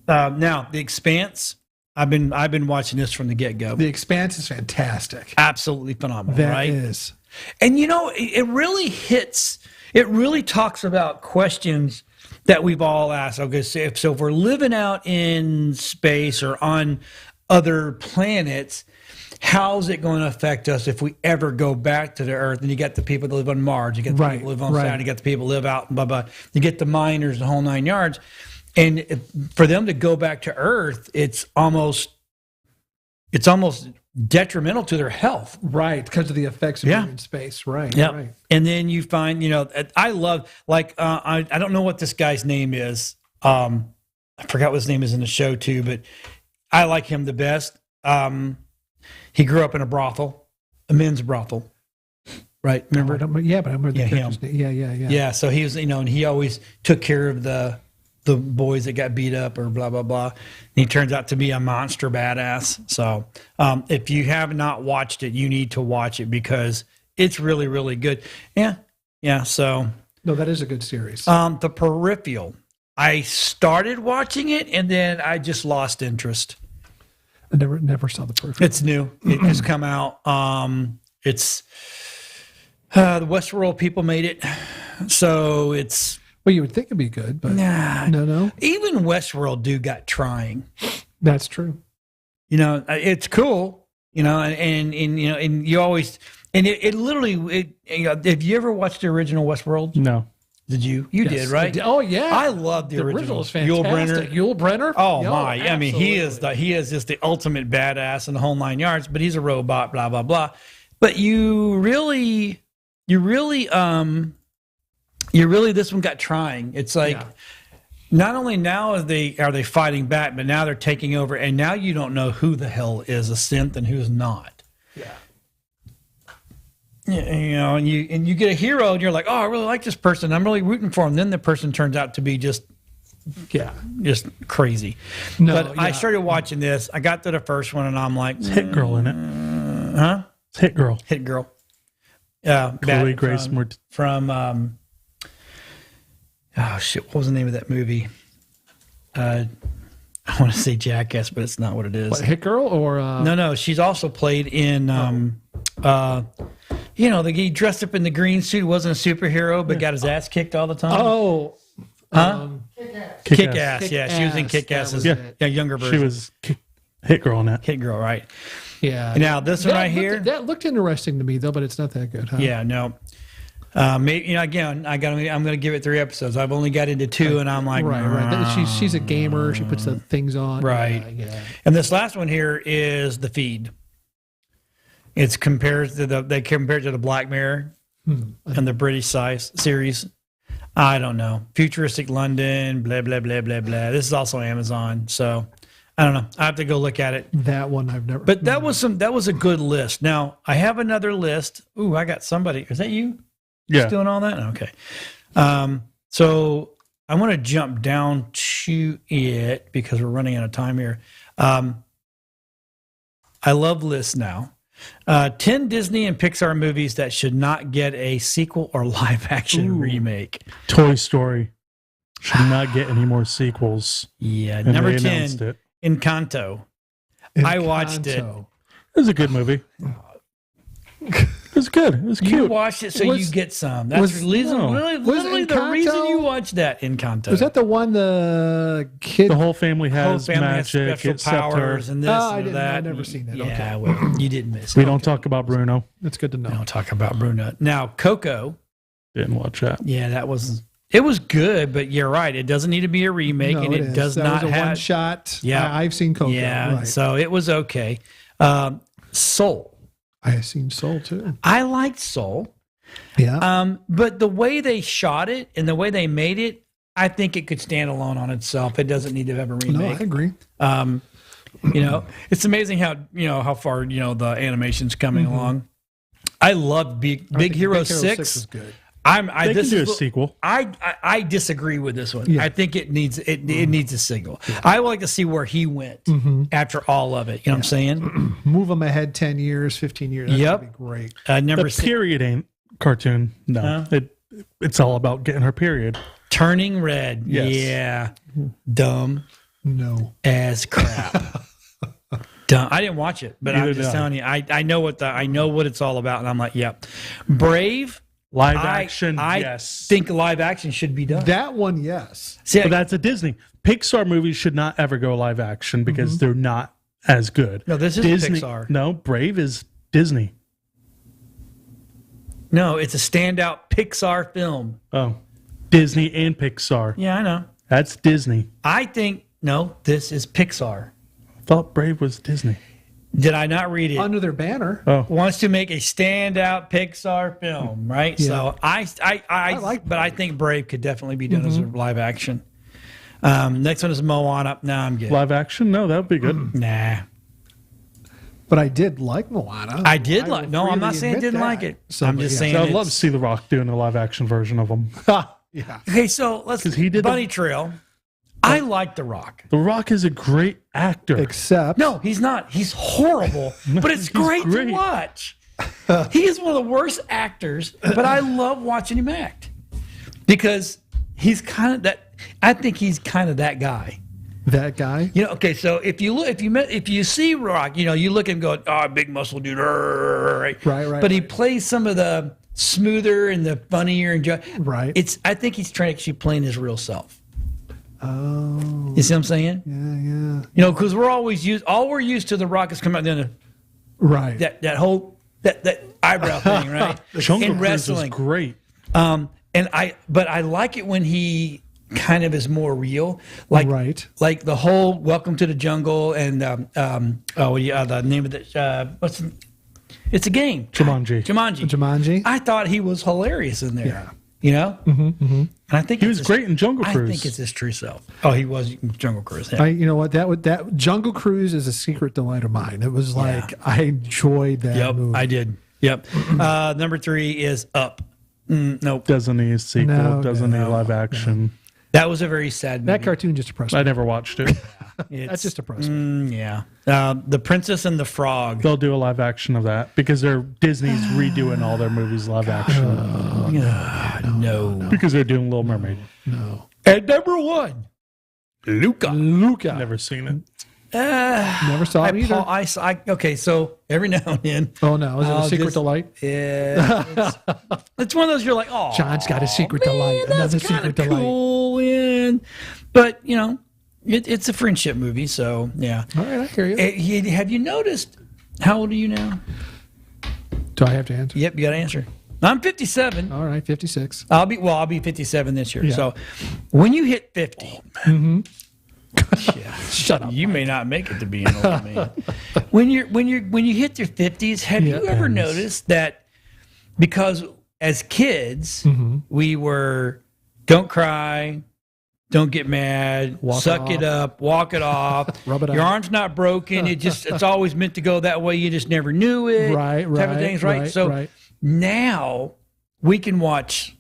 Now The Expanse. I've been watching this from the get-go. The Expanse is fantastic. Absolutely phenomenal, That right? is. And it really hits, it really talks about questions that we've all asked. Okay, so if we're living out in space or on other planets, how's it going to affect us if we ever go back to the Earth? And you got the people that live on Mars, you got the people that live on Saturn, you got the people that live out, blah, blah. You get the miners, the whole 9 yards. And for them to go back to Earth, it's almost detrimental to their health. Right, because of the effects of being in space. Right, yeah. Right. And then you find, I love, I don't know what this guy's name is. I forgot what his name is in the show too, but I like him the best. He grew up in a brothel, a men's brothel. Right, remember? But I remember the him. Yeah. Yeah, so he was, and he always took care of the boys that got beat up or blah, blah, blah. And he turns out to be a monster badass. So if you have not watched it, you need to watch it because it's really, really good. Yeah. So. No, that is a good series. The Peripheral. I started watching it and then I just lost interest. I never saw The Peripheral. It's new. It has come out. It's the Westworld people made it. So it's. Well, you would think it'd be good, but no. Even Westworld got trying. That's true. It's cool, and you always, and it literally, have you ever watched the original Westworld? No. Did you? You did, right? Oh yeah, I love the original. Is fantastic. Yul Brynner. Oh my! I mean, he is just the ultimate badass in the whole 9 yards. But he's a robot. Blah blah blah. But you really, this one got trying. It's like not only now are they fighting back, but now they're taking over, and now you don't know who the hell is a synth and who's not. Yeah. And you get a hero, and you're like, oh, I really like this person. I'm really rooting for him. Then the person turns out to be just crazy. I started watching this. I got to the first one, and I'm like, it's Hit Girl in it, huh? It's Hit Girl. Hit Girl. Chloe Grace Moretz from oh shit, what was the name of that movie? I want to say Jackass, but it's not what it is. What, Hit Girl or No, she's also played in he dressed up in the green suit, wasn't a superhero, but got his ass kicked all the time. Oh, Kick-Ass. Yeah, she was in Kick-Ass as a younger version. She was Hit Girl in that. Hit Girl, right. Yeah. Now, this one right here. That looked interesting to me, though, but it's not that good, huh? Yeah, no. Maybe, again, I'm going to give it 3 episodes. I've only got into 2, and I'm like, right. She's a gamer. She puts the things on. Right. Yeah. And this last one here is The Feed. It's compared to the Black Mirror and the British series. I don't know. Futuristic London, blah, blah, blah, blah, blah. This is also Amazon. So I don't know. I have to go look at it. That one I've never. But that was a good list. Now I have another list. Ooh, I got somebody. Is that you? Yeah. Just doing all that? Okay. So I want to jump down to it because we're running out of time here. I love lists now. 10 Disney and Pixar movies that should not get a sequel or live action remake. Toy Story should not get any more sequels. Yeah, number 10, Encanto. I watched it. It was a good movie. It was good. It was cute. You watched it so you get some. That's literally the reason you watched that, Encanto. Was that the one the kid? The whole family has magic, special powers, and this and that. I've never seen that. Yeah, okay. well, you didn't miss it. We don't talk about Bruno. That's good to know. We don't talk about Bruno. Now, Coco. Didn't watch that. Yeah, it was good, but you're right. It doesn't need to be a remake, and it does not have one shot. Yeah, I've seen Coco. Yeah, right. So it was okay. Soul. I have seen Soul too. I liked Soul. Yeah. But the way they shot it and the way they made it, I think it could stand alone on itself. It doesn't need to have a remake. No, I agree. It's amazing how far the animation's coming along. I love Big Hero 6. Was good. They can do a sequel. I disagree with this one. Yeah. I think it needs a sequel. Yeah. I would like to see where he went after all of it. You know what I'm saying? Move him ahead 10 years, 15 years. That would be great. The period ain't cartoon. No, it's all about getting her period. Turning red. Yes. Yeah. Dumb. No. As crap. Dumb. I didn't watch it, but I'm just telling you, I know what it's all about, and I'm like, yep. Brave. Live action, I think live action should be done. That one, yes. But that's a Disney. Pixar movies should not ever go live action because they're not as good. No, this is Disney, Pixar. No, Brave is Disney. No, it's a standout Pixar film. Oh, Disney and Pixar. Yeah, I know. That's Disney. I think, no, this is Pixar. I thought Brave was Disney. Did I not read it? Under their banner. Oh. Wants to make a standout Pixar film, right? Yeah. So I like, but I think Brave could definitely be done as a live action. Next one is Moana. No, I'm good. Live action? No, that would be good. Nah. But I did like Moana. No, I'm not saying I didn't like it. So I'm just saying. So I'd love to see The Rock doing a live action version of them. Yeah. Okay, so let's. Because he did Bunny Trail. I like The Rock. The Rock is a great actor. Except. No, he's not. He's horrible, but it's great to watch. He is one of the worst actors, but I love watching him act because he's kind of that. I think he's kind of that guy. That guy? Okay, so if you see Rock, you look at him going, oh, big muscle dude, right. But he plays some of the smoother and the funnier and right. I think he's trying to actually playing his real self. Oh. You see what I'm saying? Yeah. Because we're used to The Rock is coming out then. Right. That whole that eyebrow thing, right? Jungle in Cruise wrestling. was great. But I like it when he kind of is more real, like like the whole Welcome to the Jungle and the name of it. It's a game. Jumanji. I thought he was hilarious in there. Yeah. You know, and I think he was great in Jungle Cruise. I think it's his true self. Oh, he was in Jungle Cruise. Yeah. You know what? That Jungle Cruise is a secret delight of mine. It was like I enjoyed that movie. I did. Yep. Number 3 is Up. Nope. Doesn't need a sequel. Doesn't need live action. That was a very sad movie. That cartoon just depressed me. I never watched it. That's just depressed me. Yeah. The Princess and the Frog. They'll do a live action of that because Disney's redoing all their movies live action. No. Because they're doing Little Mermaid. No. And number 1, Luca. Never seen it. Never saw it either. Okay, so every now and then. Oh no, is it a secret delight? Yeah, it's one of those you're like, oh, John's got a secret delight. Another secret delight. Cool, but it's a friendship movie, so yeah. All right, I hear you. Have you noticed? How old are you now? Do I have to answer? Yep, you got to answer. I'm 57. All right, 56. I'll be 57 this year. Yeah. So when you hit 50. Yeah. Shut up. You may not make it to be an old man. When you hit your 50s, have you ever noticed that because as kids we were don't cry, don't get mad, suck it up, walk it off, rub it your out. arm's not broken, it's always meant to go that way, you just never knew it. Right. Type of things, right? So now we can watch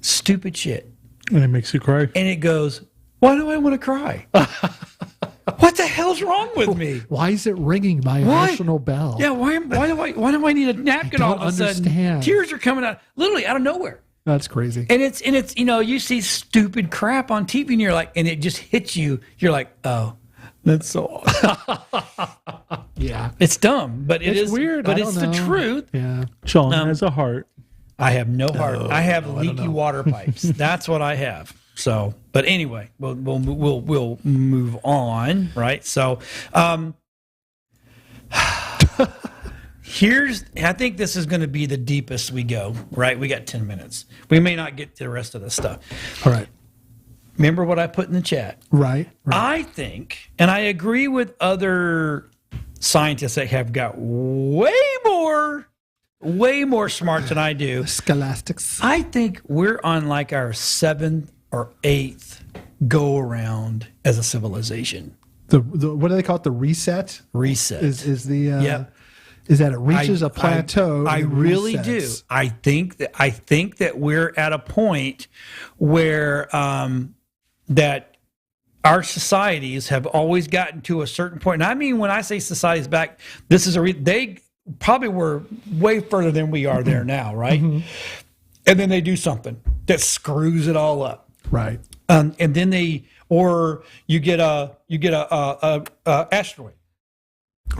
stupid shit. And it makes you cry. And it goes, why do I want to cry? What the hell's wrong with me? Why is it ringing my emotional bell? Yeah, why do I need a napkin all of a sudden? Tears are coming out literally out of nowhere. That's crazy. And it's you see stupid crap on TV and you're like, and it just hits you. You're like, oh, that's so awesome. Yeah. It's dumb, but it's weird. But it's the truth. Yeah. Sean has a heart. I have no heart. I have leaky water pipes. That's what I have. So, but anyway, we'll move on, right? So, I think this is going to be the deepest we go, right? We got 10 minutes. We may not get to the rest of the stuff. All right. Remember what I put in the chat? Right. I think, and I agree with other scientists that have got way more smarts than I do. Scholastics. I think we're on like our 7th or 8th go around as a civilization. The what do they call it? The reset. Reset is the is that it reaches a plateau. I really do. I think that we're at a point where that our societies have always gotten to a certain point. And I mean, when I say societies back, this is they probably were way further than we are there now, right? Mm-hmm. And then they do something that screws it all up. Right. And then you get a asteroid.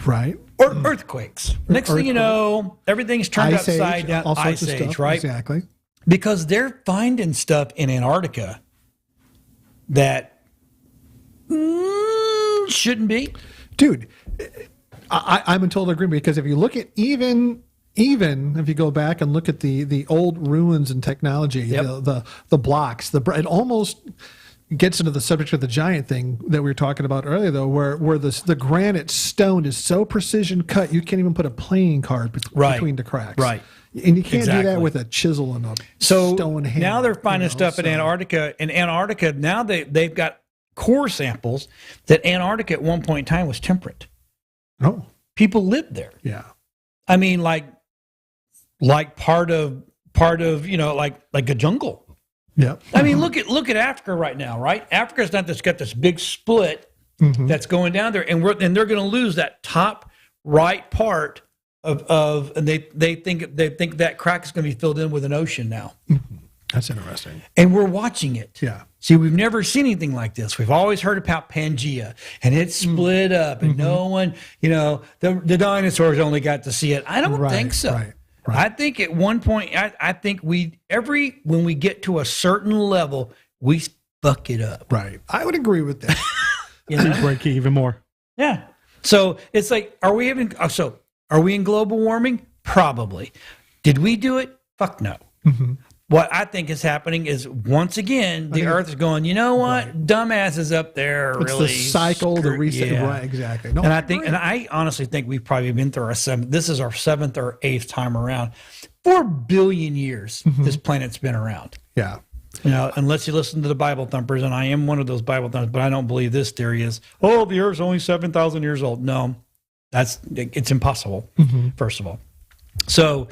Right. Or earthquakes. Next thing you know, everything's turned upside down. Ice age, right? Exactly. Because they're finding stuff in Antarctica that shouldn't be. Dude, I'm in total agreement because if you look at even if you go back and look at the old ruins and technology, the blocks, it almost gets into the subject of the giant thing that we were talking about earlier, though, where the granite stone is so precision cut you can't even put a playing card between the cracks. Right. And you can't do that with a chisel and a stone hammer. Now they're finding stuff in Antarctica. In Antarctica, now they've got core samples that Antarctica at one point in time was temperate. Oh. People lived there. Yeah. I mean, like part of like a jungle. Yeah. I mean, look at Africa right now, right? Africa's got this big split that's going down there, and they're going to lose that top right part of and they think that crack is going to be filled in with an ocean now. Mm-hmm. That's interesting. And we're watching it. Yeah. See, we've never seen anything like this. We've always heard about Pangea, and it split up, and no one, the dinosaurs only got to see it. I don't think so. Right. I think at one point, I think when we get to a certain level, we fuck it up. Right. I would agree with that. We break it even more. Yeah. So it's like, are we having? So Are we in global warming? Probably. Did we do it? Fuck no. Mm-hmm. What I think is happening is, once again, the Earth is going, you know what? Right. Dumbasses up there it's really. The cycle, the reset. Yeah. Right, exactly. No, I honestly think we've probably been through this is our 7th or 8th time around. 4 billion years this planet's been around. Yeah. Unless you listen to the Bible thumpers, and I am one of those Bible thumpers, but I don't believe this theory is, the Earth's only 7,000 years old. No, it's impossible, first of all. So,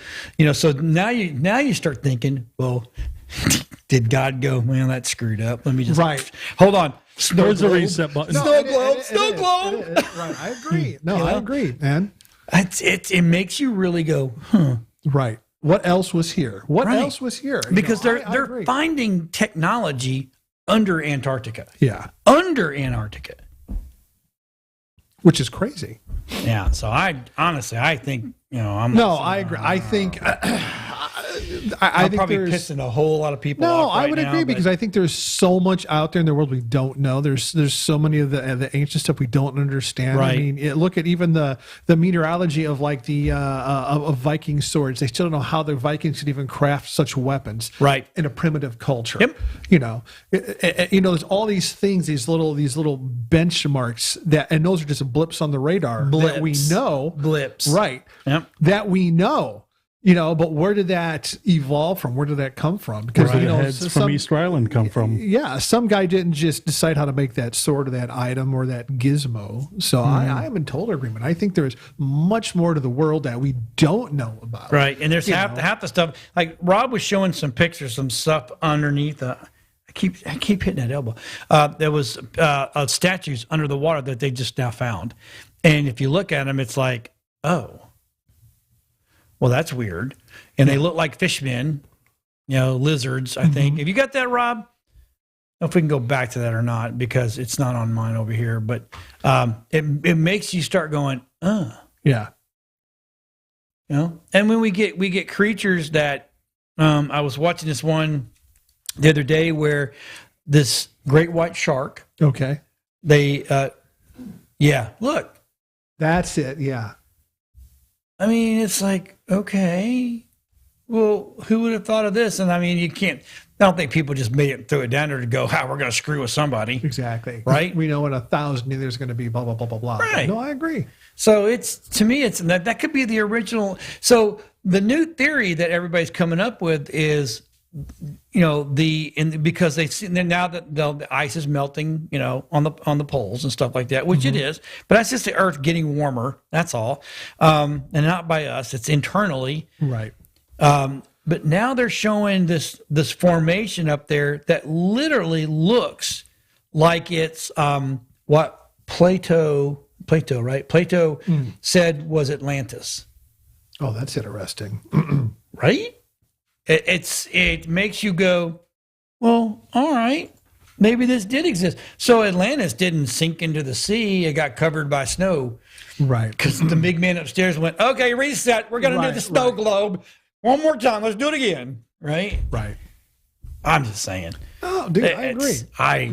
so now you start thinking, well, did God go, well, that's screwed up. Let me just hold on. There's a reset button. Snow globe. Right. I agree. No, I agree, man. It makes you really go, huh. Right. What else was here? What else was here? Because they're finding technology under Antarctica. Yeah. Under Antarctica. Which is crazy. Yeah. So I think, I agree. I think I think probably pissing a whole lot of people off. No, I would agree, because I think there's so much out there in the world we don't know. There's so many of the ancient stuff we don't understand. Right. I mean, look at even the meteorology of like the of Viking swords. They still don't know how the Vikings could even craft such weapons. Right. In a primitive culture. Yep. There's all these things, these little benchmarks and those are just blips on the radar that we know. Blips. Right. Yep. That we know. But where did that evolve from? Where did that come from? Because heads from Easter Island come from. Yeah, some guy didn't just decide how to make that sword or that item or that gizmo. So I am in total agreement. I think there's much more to the world that we don't know about. Right, and there's half the stuff. Like Rob was showing some pictures, some stuff underneath. I keep hitting that elbow. There was statues under the water that they just now found, and if you look at them, it's like, oh. Well, that's weird. And they look like fishmen, lizards, I think. Have you got that, Rob? I don't know if we can go back to that or not, because it's not on mine over here. But it makes you start going, yeah. And when we get creatures that I was watching this one the other day where this great white shark. Okay. They look. That's it, yeah. I mean, it's like, okay, well, who would have thought of this? And I mean, I don't think people just threw it down there to go, we're going to screw with somebody. Exactly. Right? We know in 1,000 there's going to be blah, blah, blah, blah, blah. Right. No, I agree. So to me, that could be the original. So the new theory that everybody's coming up with is, because they see now that the ice is melting, on the poles and stuff like that, which it is, but that's just the Earth getting warmer. That's all, and not by us. It's internally, right? But now they're showing this formation up there that literally looks like it's what Plato, right? Plato said was Atlantis. Oh, that's interesting, right? It makes you go, well, all right, maybe this did exist. So Atlantis didn't sink into the sea; it got covered by snow, right? Because the big man upstairs went, "Okay, reset. We're going to do the snow globe one more time. Let's do it again." Right? Right. I'm just saying. Oh, dude, I agree.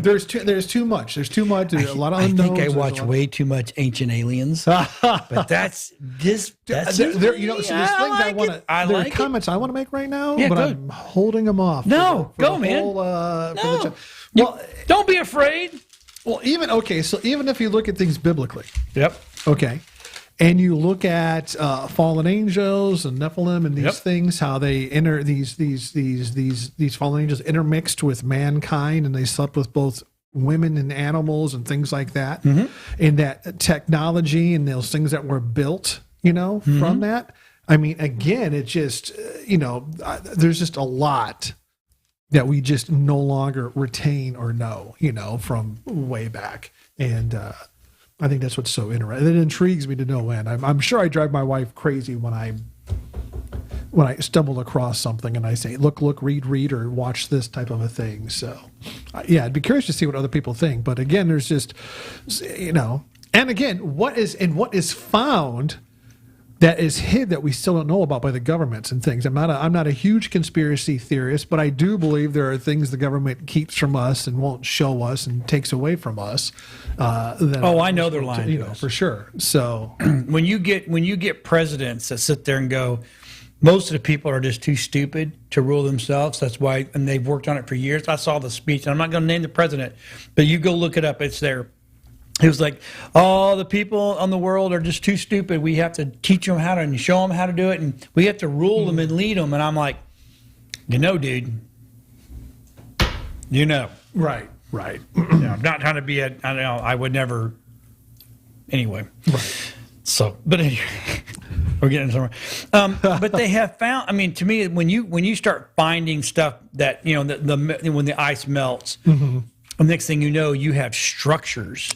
There's too much. There's too much. There's a lot of unknowns. I think I watch way too much Ancient Aliens, but that's this. That's so there's things I want to. There are comments I want to make right now, but I'm holding them off. No, go, man. Well, don't be afraid. Well, even if you look at things biblically, yep. Okay. And you look at fallen angels and Nephilim and these things, how they enter these fallen angels intermixed with mankind, and they slept with both women and animals and things like that. And that technology and those things that were built, from that. I mean, again, it just, there's just a lot that we just no longer retain or know, from way back. And I think that's what's so interesting. It intrigues me to no end. I'm sure I drive my wife crazy when I stumble across something and I say, look, read, or watch this type of a thing. So, I'd be curious to see what other people think. But again, there's just, and again, what is found that is hid that we still don't know about by the governments and things. I'm not a huge conspiracy theorist, but I do believe there are things the government keeps from us and won't show us and takes away from us. I know they're lying to us. For sure. So when you get presidents that sit there and go, most of the people are just too stupid to rule themselves. That's why, and they've worked on it for years. I saw the speech, and I'm not going to name the president, but you go look it up. It's there. He was like, "Oh, the people on the world are just too stupid. We have to teach them how to and show them how to do it, and we have to rule them and lead them." And I'm like, dude, right. I'm not trying to be I don't know. I would never. Anyway, Right. So, but anyway, we're getting somewhere. But they have found. I mean, to me, when you start finding stuff that when the ice melts. Mm-hmm. The next thing you know, you have structures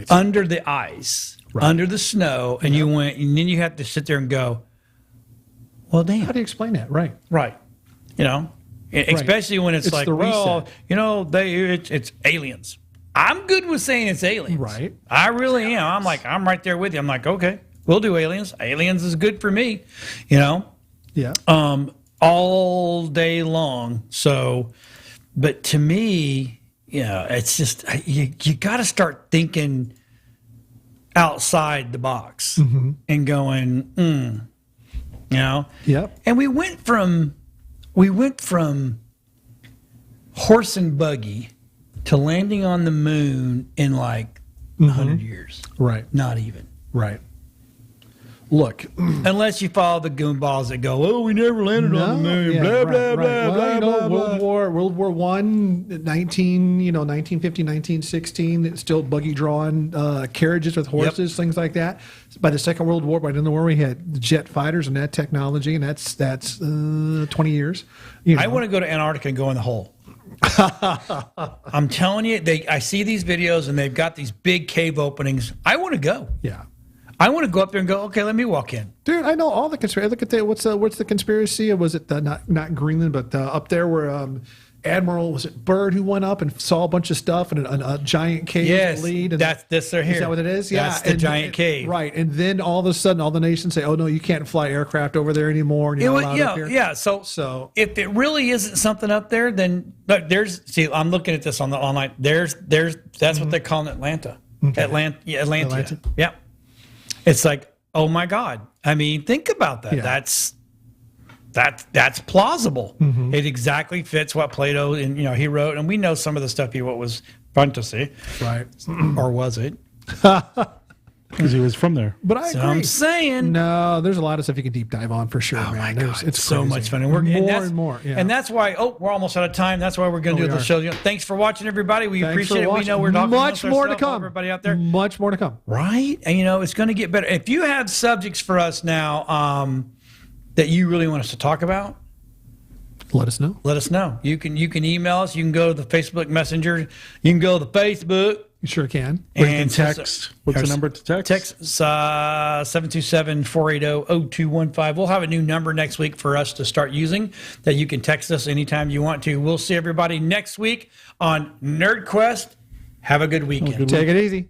under the ice, under the snow, and and then you have to sit there and go, well, damn. How do you explain that? Right. Especially when it's like, the reset. It's aliens. I'm good with saying it's aliens. Right. I really am. I'm right there with you. I'm like, okay, we'll do aliens. Aliens is good for me, Yeah. all day long. So, but to me, it's just you got to start thinking outside the box and going, Yep. And we went from horse and buggy to landing on the moon in like 100 years. Right. Not even. Right. Look, unless you follow the goonballs that go, "Oh, we never landed on the moon." Blah blah blah blah blah. World War One, 1950, 1916. It's still buggy drawn carriages with horses, things like that. By the Second World War, by the end of the war, we had jet fighters and that technology, and that's 20 years. I want to go to Antarctica and go in the hole. I'm telling you, I see these videos and they've got these big cave openings. I want to go. Yeah. I want to go up there and go, okay, let me walk in. Dude, I know all the conspiracy. Look at what's the conspiracy? Was it not Greenland, but up there where Admiral, was it Byrd, who went up and saw a bunch of stuff and a giant cave lead? And that's they're here. Is that what it is? That's the giant cave. Right. And then all of a sudden, all the nations say, "Oh no, you can't fly aircraft over there anymore." And you're not allowed up here. Yeah. So if it really isn't something up there, then I'm looking at this on the online. That's what they call Atlanta. Okay. Atlanta. Yeah. It's like, oh my God. I mean, think about that. Yeah. That's plausible. It exactly fits what Plato he wrote, and we know some of the stuff he wrote was fantasy, right? Or was it? Because he was from there. But I agree. I'm saying, no, there's a lot of stuff you can deep dive on for sure, man. My God, it's so crazy. much fun, and more. Yeah. And that's why. Oh, we're almost out of time. That's why we're going to do the show. Thanks for watching, everybody. We appreciate it. We know we're talking much more to come. Everybody out there, much more to come. Right, and it's going to get better. If you have subjects for us now that you really want us to talk about, let us know. Let us know. You can email us. You can go to the Facebook Messenger. You can go to the Facebook. You sure can. Or you can text. What's the number to text? Text 727-480-0215. We'll have a new number next week for us to start using that you can text us anytime you want to. We'll see everybody next week on NerdQuest. Have a good weekend. Take it easy.